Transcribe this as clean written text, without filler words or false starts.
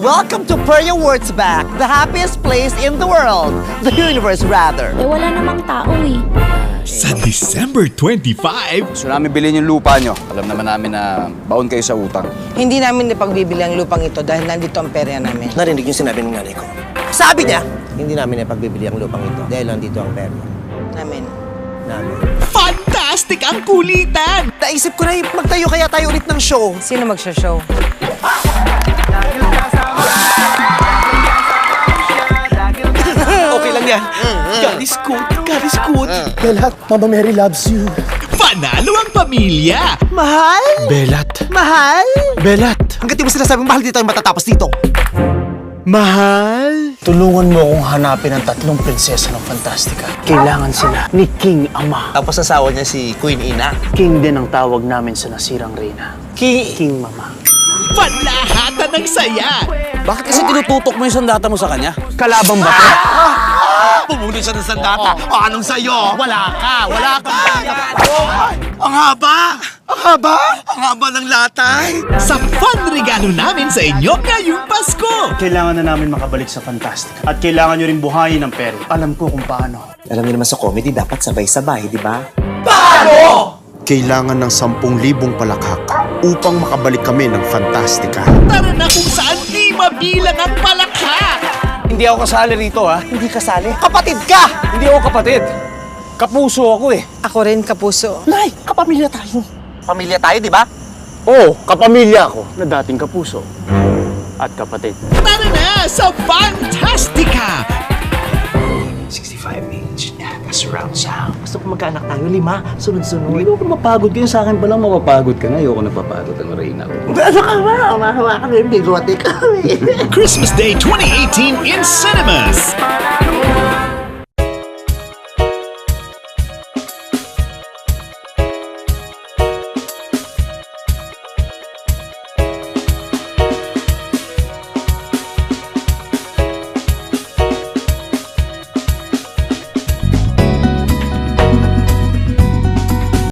Welcome to Peria Wurzbach, the happiest place in the world. The universe, rather. Eh, wala namang tao eh. Sa December 25, Gusto namin bilhin yung lupa nyo. Alam naman namin na baon kayo sa utang. Hindi namin ipagbibili ang lupang ito dahil nandito ang perya namin. Narinig yung sinabi ng nanay ko. Sabi niya, Hindi namin ipagbibili ang lupang ito dahil nandito ang pera Namin. namin. fantastic ang kulitan! naisip ko na magtayo kaya tayo ulit ng show. Sino magsha-show? Okay lang yan. God is good, God is good. Belat, Mama Mary loves you. Panalo ang pamilya! Mahal? Belat, Mahal? Belat, Hanggat di mo sinasabing mahal, di tayo matatapos dito. mahal. Tulungan mo akong hanapin ang tatlong prinsesa ng Fantastica. Kailangan sila ni King Ama. Tapos asawa niya si Queen Ina. King din ang tawag namin sa nasirang reyna. King Mama. Panlahatan ng saya! Bakit kasi tinututok mo yung sandata mo sa kanya? Kalabang ba to? Pumunod siya ng sandata. O anong sayo? Wala ka. Ang haba! Ang haba! Ang haba ng latay! Sa fun regalo namin sa inyo ngayong Pasko! Kailangan na namin makabalik sa Fantastica. At kailangan nyo rin buhayin ang pera. Alam ko kung paano. Alam niyo naman sa comedy, dapat sabay-sabay, di ba? Kailangan ng 10,000 palakak upang makabalik kami ng Fantastica. Tara na kung saan di mabilang ang palakha! Hindi ako kasali rito, ha? Hindi kasali. Kapatid ka! Hindi ako kapatid. Kapuso ako, eh. Ako rin, kapuso. Nay, kapamilya tayo. Pamilya tayo, di ba? Oo, kapamilya ako na dating kapuso. At kapatid. Tara na sa Fantastica! 65 inch, surround sound. Gusto ko magkaanak tayo, 5, sunod-sunod. Hindi ako mapagod kayo sa akin palang mapapagod ka na. Ayoko napapagod ang reyna ko. Ano ka ba? Mahawa ka rin, bigote ka. Christmas Day 2018 in cinemas!